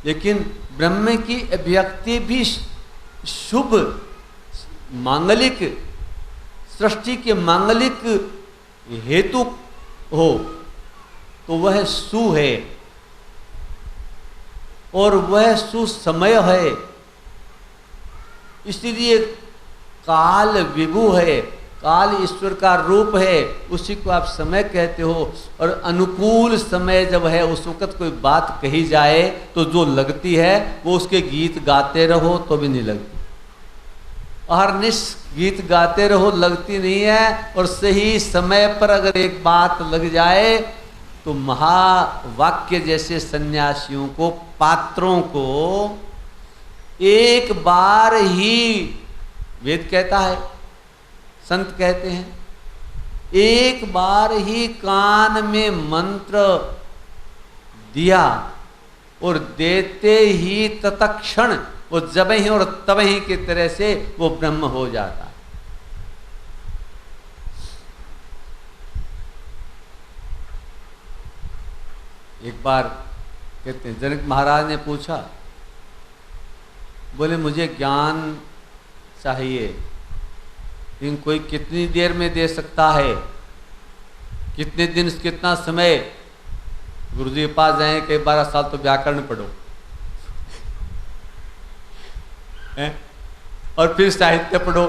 Speaker 3: लेकिन ब्रह्म की अभिव्यक्ति भी शुभ मांगलिक, सृष्टि के मांगलिक हेतु हो तो वह सु है, और वह सुसमय है। इसलिए काल विभु है, काल ईश्वर का रूप है, उसी को आप समय कहते हो। और अनुकूल समय जब है उस वक़्त कोई बात कही जाए तो जो लगती है वो उसके गीत गाते रहो तो भी नहीं लगती। अहरनिश गीत गाते रहो लगती नहीं है। और सही समय पर अगर एक बात लग जाए तो महावाक्य जैसे सन्यासियों को, पात्रों को एक बार ही, वेद कहता है, संत कहते हैं, एक बार ही कान में मंत्र दिया और देते ही तत्क्षण वो जब ही और तब ही की तरह से वो ब्रह्म हो जाता है। एक बार कहते हैं जनक महाराज ने पूछा, बोले मुझे ज्ञान चाहिए, लेकिन कोई कितनी देर में दे सकता है? कितने दिन, कितना समय? गुरुजी के पास जाए कि 12 साल तो व्याकरण पढ़ो और फिर साहित्य पढ़ो,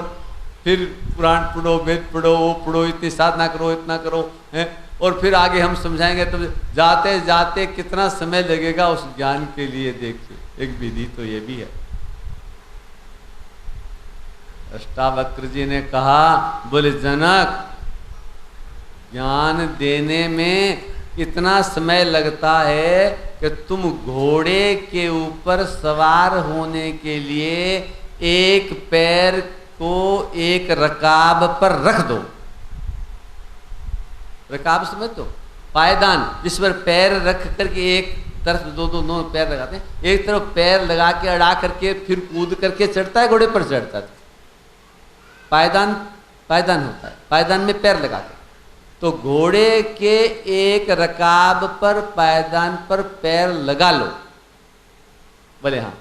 Speaker 3: फिर पुराण पढ़ो, वेद पढ़ो, वो पढ़ो, इतनी साधना करो, इतना करो, और फिर आगे हम समझाएंगे। तो जाते जाते कितना समय लगेगा उस ज्ञान के लिए। देखिए, एक विधि तो ये भी है। अष्टावक्र जी ने कहा, बोले जनक, ज्ञान देने में इतना समय लगता है कि तुम घोड़े के ऊपर सवार होने के लिए एक पैर को एक रकाब पर रख दो। रकाब समझ दो, पायदान, जिस पर पैर रख करके एक तरफ दो पैर लगाते हैं, एक तरफ पैर लगा के अड़ा करके फिर कूद करके चढ़ता है, घोड़े पर चढ़ता है। पायदान, पायदान होता है, पायदान में पैर लगा के। तो घोड़े के एक रकाब पर, पायदान पर पैर लगा लो। बोले हाँ,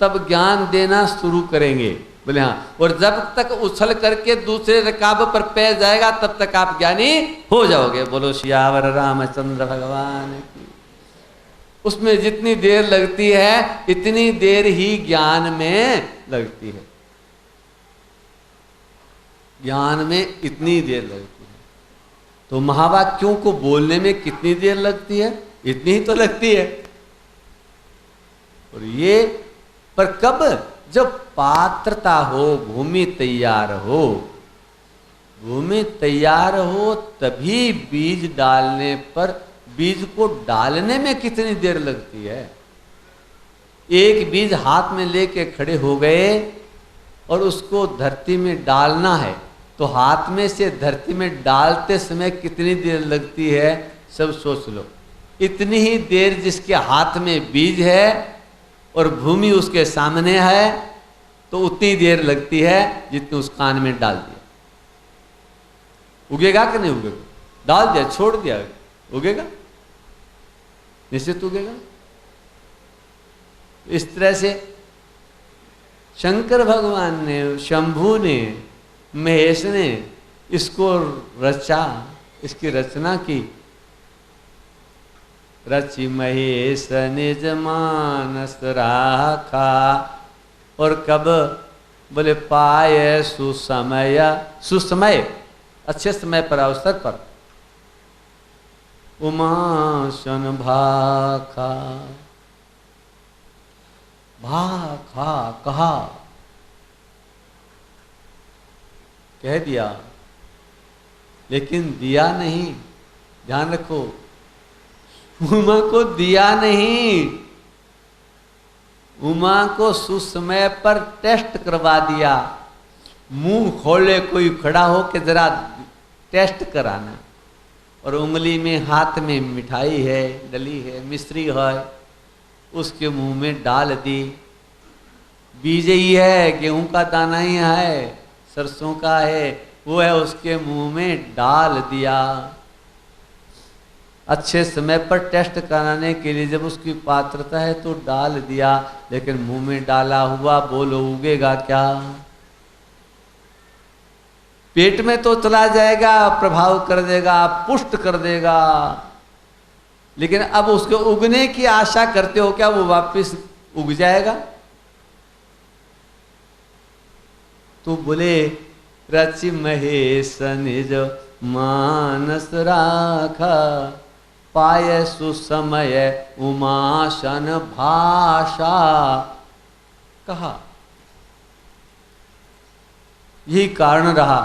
Speaker 3: तब ज्ञान देना शुरू करेंगे। बोले हाँ, और जब तक उछल करके दूसरे रकाब पर पैर जाएगा तब तक आप ज्ञानी हो जाओगे। बोलो सियावर रामचंद्र भगवान की। उसमें जितनी देर लगती है इतनी देर ही ज्ञान में लगती है। ज्ञान में इतनी देर लगती है। तो महावाक्यों को बोलने में कितनी देर लगती है? इतनी ही तो लगती है। और ये पर कब? जब पात्रता हो, भूमि तैयार हो। भूमि तैयार हो तभी बीज डालने पर, बीज को डालने में कितनी देर लगती है? एक बीज हाथ में लेके खड़े हो गए और उसको धरती में डालना है, तो हाथ में से धरती में डालते समय कितनी देर लगती है, सब सोच लो। इतनी ही देर जिसके हाथ में बीज है और भूमि उसके सामने है, तो उतनी देर लगती है जितनी उस कान में डाल दिया। उगेगा कि नहीं उगेगा? डाल दिया, छोड़ दिया, उगेगा? निश्चित उगेगा। इस तरह से शंकर भगवान ने, शंभू ने, महेश ने इसको रचा, इसकी रचना की। रचि महेश निज मानस राखा, और कब बोले पाए सुसमय, सुसमय अच्छे समय पर, अवसर पर, उमा सन भाखा, भाखा कहा, कह दिया, लेकिन दिया नहीं। ध्यान रखो, उमा को दिया नहीं, उमा को सुसमय पर टेस्ट करवा दिया। मुंह खोले कोई खड़ा हो के जरा टेस्ट कराना, और उंगली में, हाथ में मिठाई है, डली है, मिश्री है, उसके मुंह में डाल दी। बीज ही है, गेहूं का दाना ही है, सरसों का है, वो है, उसके मुंह में डाल दिया। अच्छे समय पर टेस्ट कराने के लिए जब उसकी पात्रता है तो डाल दिया, लेकिन मुंह में डाला हुआ बोलो उगेगा क्या? पेट में तो चला जाएगा, प्रभाव कर देगा, पुष्ट कर देगा, लेकिन अब उसके उगने की आशा करते हो क्या वो वापस उग जाएगा? तो बोले रचि महेश निज मानस राखा, पाय सुसमय उमासन भाषा। कहा यही कारण रहा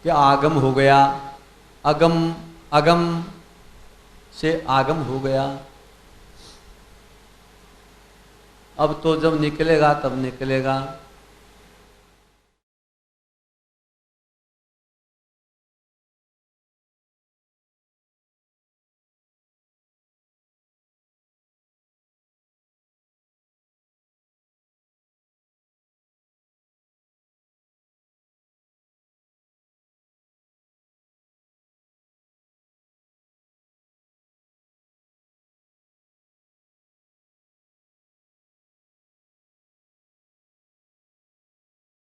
Speaker 3: कि आगम हो गया, अगम, अगम से आगम हो गया। अब तो जब निकलेगा तब निकलेगा।